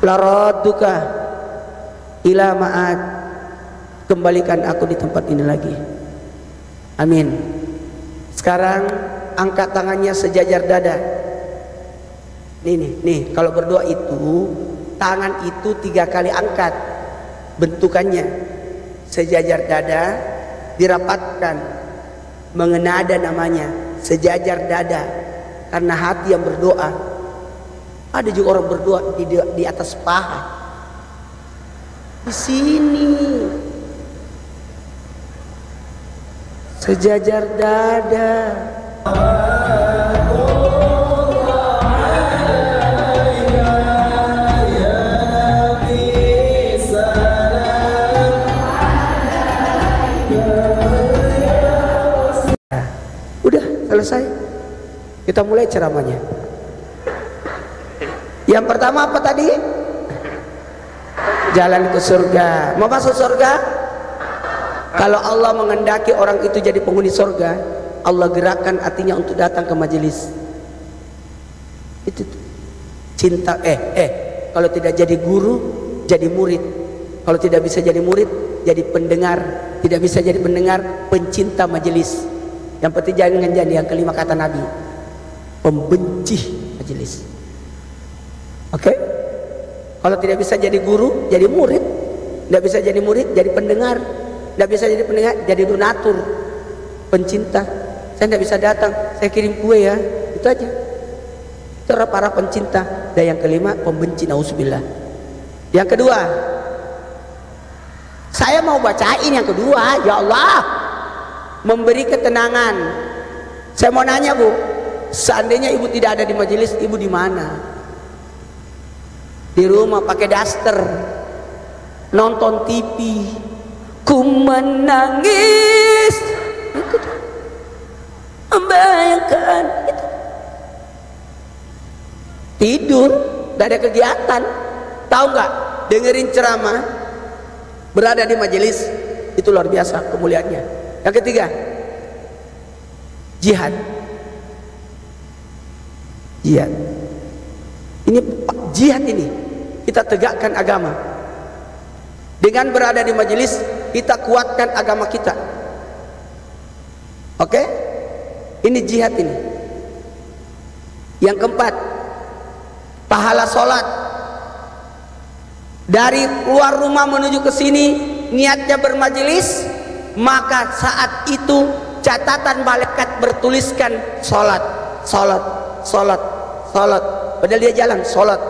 laradduka ila ma'ad, kembalikan aku di tempat ini lagi. Amin. Sekarang angkat tangannya sejajar dada. Nih, kalau berdoa itu tangan itu 3 kali angkat, bentukannya sejajar dada, dirapatkan, mengenada namanya sejajar dada, karena hati yang berdoa. Ada juga orang berdoa di atas paha, di sini sejajar dada. Udah selesai, kita mulai ceramahnya. Yang pertama apa tadi? Jalan ke surga. Mau masuk surga? Kalau Allah mengendaki orang itu jadi penghuni surga, Allah gerakkan hatinya untuk datang ke majelis. Itu cinta. Kalau tidak jadi guru, jadi murid. Kalau tidak bisa jadi murid, jadi pendengar. Tidak bisa jadi pendengar, pencinta majelis. Yang penting jangan jadi yang kelima kata Nabi, pembenci majelis. Oke? Kalau tidak bisa jadi guru, jadi murid. Tidak bisa jadi murid, jadi pendengar. Tidak bisa jadi pendengar, jadi donatur, pencinta. Saya tidak bisa datang, saya kirim kue ya, itu aja. Itu para pencinta. Dan yang kelima, pembenci, nauzubillah. Yang kedua, saya mau bacain yang kedua. Ya Allah, memberi ketenangan. Saya mau nanya Bu, seandainya ibu tidak ada di majelis, ibu di mana? Di rumah pakai daster, nonton TV, ku menangis, itu tuh, membayangkan itu. Tidur, tidak ada kegiatan. Tahu nggak? Dengerin ceramah, berada di majelis, itu luar biasa kemuliaannya. Yang ketiga, jihad. Jihad. Ini jihad ini kita tegakkan agama. Dengan berada di majelis, kita kuatkan agama kita. Oke? Ini jihad ini. Yang keempat, pahala sholat. Dari keluar rumah menuju ke sini, niatnya bermajelis, maka saat itu catatan malaikat bertuliskan sholat, sholat, sholat, sholat. Padahal dia jalan sholat,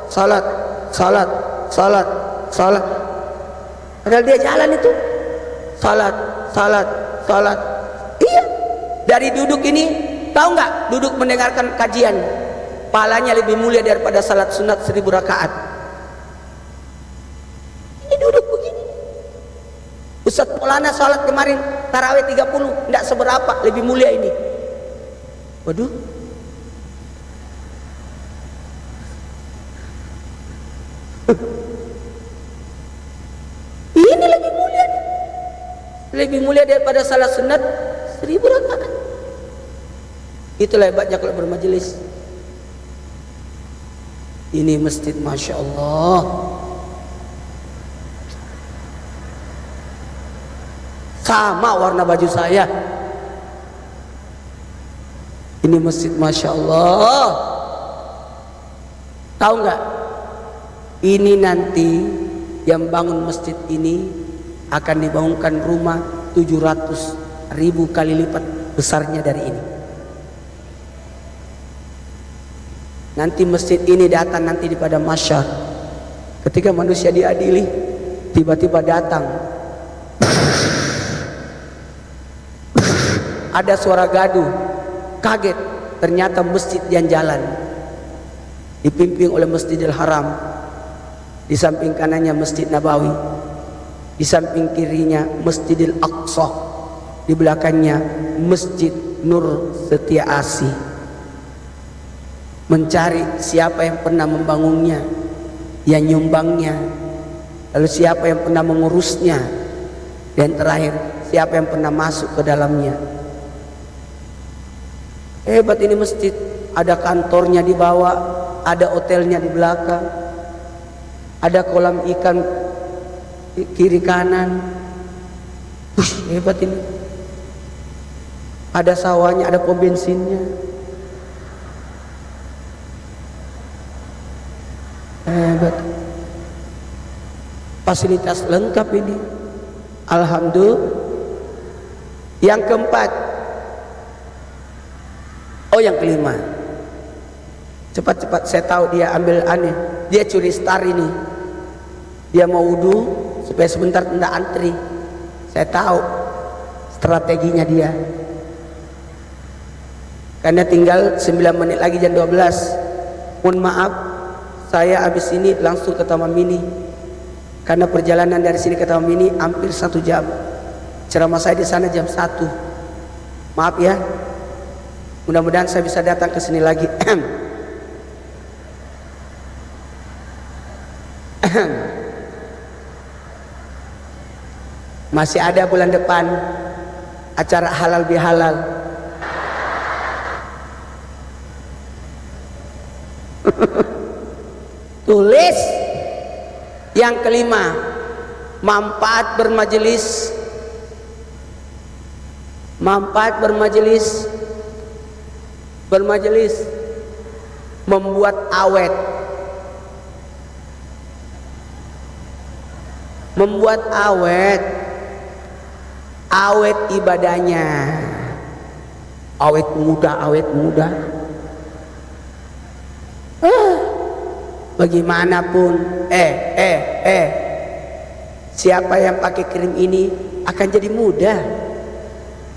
sholat, sholat, sholat, sholat. Padahal dia jalan itu sholat, sholat, sholat. Iya. Dari duduk ini, tahu nggak? Duduk mendengarkan kajian, pahalanya lebih mulia daripada salat sunat 1000 rakaat. Ini duduk begini. Ustaz Maulana sholat kemarin tarawih 30, tidak seberapa, lebih mulia ini. Waduh. Ini lebih mulia, lebih mulia daripada salat sunat 1000 rakaat. Itulah hebatnya kalau bermajelis. Ini masjid, masya Allah. Sama warna baju saya. Ini masjid, masya Allah. Tahu nggak? Ini nanti yang bangun masjid ini akan dibangunkan rumah 700.000 kali lipat besarnya dari ini. Nanti masjid ini datang nanti di pada masyar. Ketika manusia diadili, tiba-tiba datang. Ada suara gaduh, kaget, ternyata masjid yang jalan. Dipimpin oleh Masjidil Haram. Di samping kanannya Masjid Nabawi. Di samping kirinya Masjidil Aqsa. Di belakangnya Masjid Nur Setia Asih. Mencari siapa yang pernah membangunnya, yang nyumbangnya, lalu siapa yang pernah mengurusnya, dan terakhir siapa yang pernah masuk ke dalamnya. Hebat ini masjid, ada kantornya di bawah, ada hotelnya di belakang. ada kolam ikan kiri kanan. Hebat ini. Ada sawahnya, ada pom bensinnya. Hebat. Fasilitas lengkap ini. Alhamdulillah. Yang keempat, yang kelima. Cepat-cepat, saya tahu dia ambil aneh. Dia curi star ini. Dia mau wudu supaya sebentar tidak antri. Saya tahu strateginya dia. Karena tinggal 9 menit lagi jam 12. Mohon maaf, saya habis ini langsung ke Taman Mini. Karena perjalanan dari sini ke Taman Mini hampir 1 jam. Ceramah saya di sana jam 1. Maaf ya. Mudah-mudahan saya bisa datang ke sini lagi. Masih ada bulan depan acara halal bihalal. Tulis yang kelima, manfaat bermajelis. Manfaat bermajelis. Bermajelis membuat awet. Membuat awet. Awet ibadahnya. Awet muda, awet muda. Bagaimanapun, siapa yang pakai krim ini akan jadi muda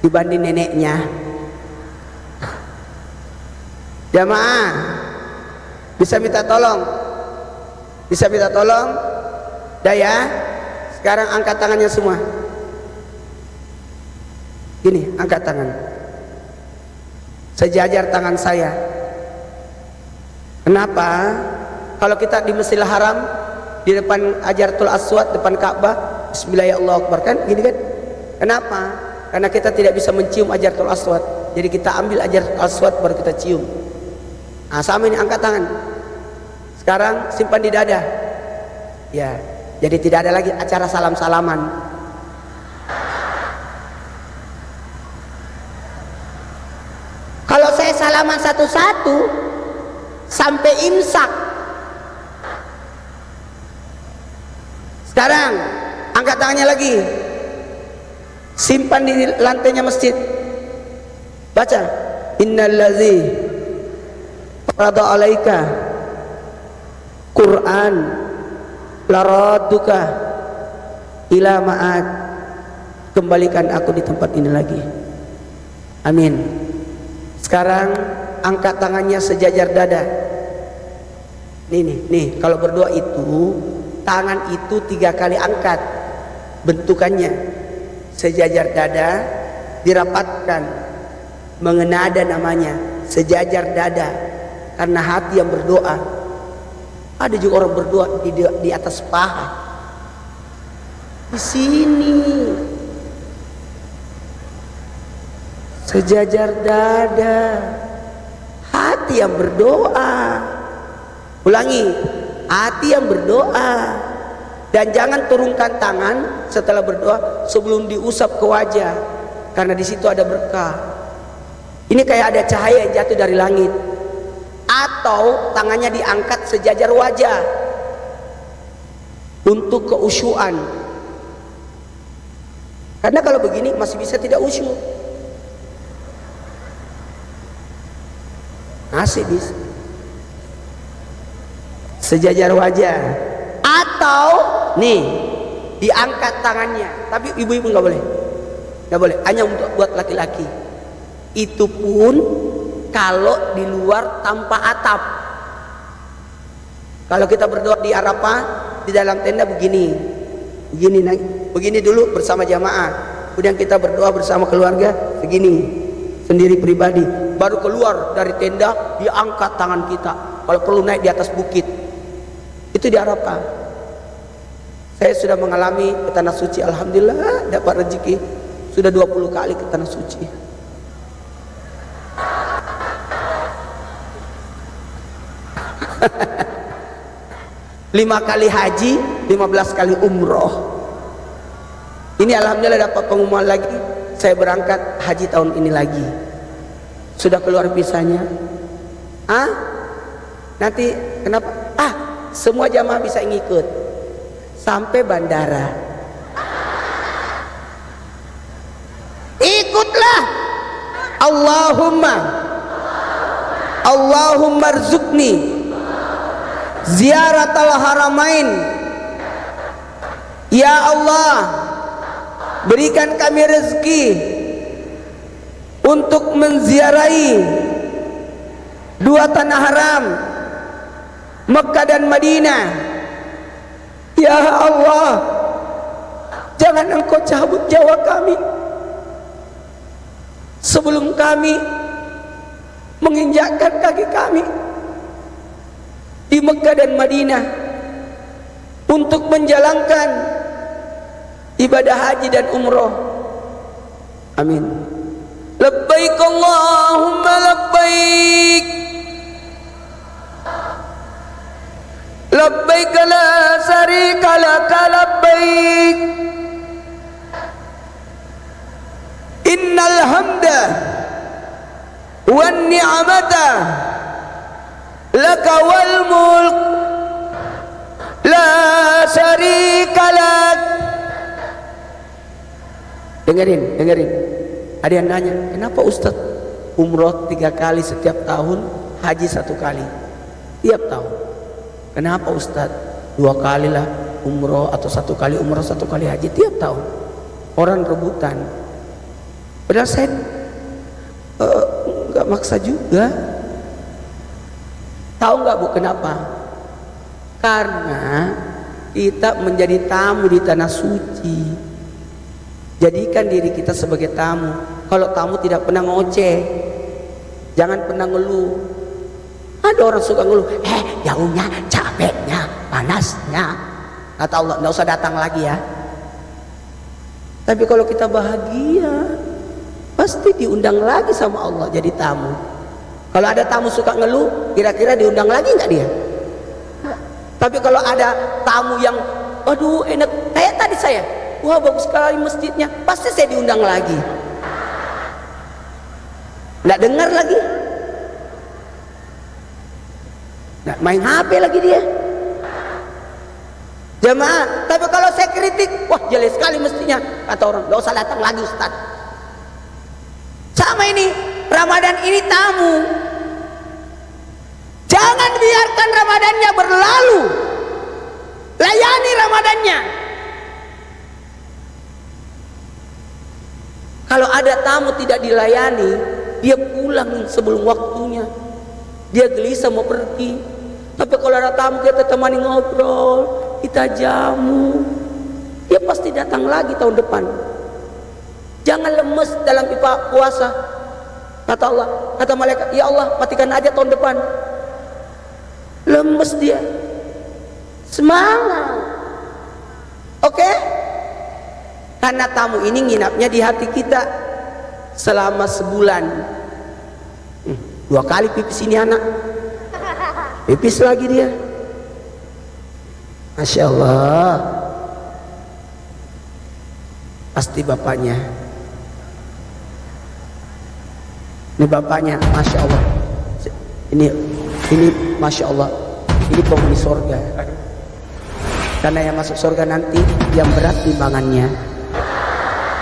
dibanding neneknya. Jamaah, bisa minta tolong? Bisa minta tolong? Daya, sekarang angkat tangannya semua. Gini, angkat tangan. Sejajar tangan saya. Kenapa? Kalau kita di Masjidil Haram, di depan Hajarul Aswad, depan Ka'bah, Bismillahirrahmanirrahim, kan? Gini kan? Kenapa? Karena kita tidak bisa mencium Hajarul Aswad. Jadi kita ambil Hajarul Aswad baru kita cium. Nah, sama ini, angkat tangan. Sekarang simpan di dada. Ya, jadi tidak ada lagi acara salam-salaman. Kalau saya salaman satu-satu sampai imsak. Sekarang angkat tangannya lagi. Simpan di lantainya masjid. Baca, innallazi farada alaika Quran laraduka ila ma'ad. Kembalikan aku di tempat ini lagi. Amin. Sekarang angkat tangannya sejajar dada. Nih, kalau berdoa itu tangan itu 3 kali angkat. Bentukannya sejajar dada, dirapatkan, mengenada namanya sejajar dada. Karena hati yang berdoa. Ada juga orang berdoa di atas paha. Di sini. Sejajar dada. Hati yang berdoa. Ulangi, hati yang berdoa. Dan jangan turunkan tangan setelah berdoa sebelum diusap ke wajah. Karena di situ ada berkah. Ini kayak ada cahaya yang jatuh dari langit. Atau tangannya diangkat sejajar wajah untuk keusyuan. Karena kalau begini masih bisa tidak usyuk. Masih bisa. Sejajar wajah. Atau nih diangkat tangannya. Tapi ibu-ibu nggak boleh. Nggak boleh. Hanya untuk buat laki-laki. Itu pun kalau di luar tanpa atap. Kalau kita berdoa di Arafah di dalam tenda begini, begini dulu bersama jamaah. Kemudian kita berdoa bersama keluarga begini, sendiri pribadi. Baru keluar dari tenda diangkat tangan kita. Kalau perlu naik di atas bukit. Itu di Arafah. Saya sudah mengalami ke tanah suci. Alhamdulillah dapat rezeki. Sudah 20 kali ke tanah suci. 5 kali haji, 15 kali umroh. Ini alhamdulillah dapat pengumuman lagi, saya berangkat haji tahun ini lagi. Sudah keluar visanya. Nanti kenapa? Semua jamaah bisa ngikut sampai bandara. Ikutlah. Allahumma rzuqni ziaratal haramain. Ya Allah, berikan kami rezeki untuk menziarahi 2 tanah haram, Mekah dan Madinah. Ya Allah, jangan Engkau cabut nyawa kami sebelum kami menginjakkan kaki kami di Mekah dan Madinah untuk menjalankan ibadah haji dan umroh. Amin. Labbaik Allahumma labbaik, labbaik la syarika laka labbaik, innal hamda wan ni'mata laka wal mulk la syarika lak. Dengerin. Ada yang nanya, kenapa Ustaz umroh 3 kali setiap tahun, haji 1 kali tiap tahun? Kenapa Ustaz 2 kali lah umroh, atau 1 kali umroh 1 kali haji tiap tahun? Orang rebutan. Padahal saya nggak maksa juga. Tahu nggak Bu kenapa? Karena kita menjadi tamu di tanah suci. Jadikan diri kita sebagai tamu. Kalau tamu tidak pernah ngoceh, jangan pernah ngeluh. Ada orang suka ngeluh, jauhnya, capeknya, panasnya. Kata Allah, nggak usah datang lagi ya. Tapi kalau kita bahagia, pasti diundang lagi sama Allah jadi tamu. Kalau ada tamu suka ngeluh, kira-kira diundang lagi nggak dia? Tapi kalau ada tamu yang, aduh enak, kayak tadi saya, wah bagus sekali masjidnya, pasti saya diundang lagi. Nggak dengar lagi, nggak main HP lagi dia. Jamaah, tapi kalau saya kritik, wah jelek sekali masjidnya, kata orang, nggak usah datang lagi Ustaz. Sama ini, Ramadan ini tamu. Jangan biarkan Ramadannya berlalu. Layani Ramadannya. Kalau ada tamu tidak dilayani, dia pulang sebelum waktunya. Dia gelisah mau pergi. Tapi kalau ada tamu kita temani ngobrol, kita jamu, dia pasti datang lagi tahun depan. Jangan lemes dalam puasa. Kata Allah, kata malaikat, ya Allah matikan aja tahun depan. Lemes dia. Semangat. Oke? Karena tamu ini nginapnya di hati kita selama sebulan. 2 kali pipis ini anak. Pipis lagi dia. Masya Allah. Pasti bapaknya. Ini bapaknya, Masya Allah. Ini Masya Allah. Ini penghuni surga. Karena yang masuk surga nanti yang berat timbangannya.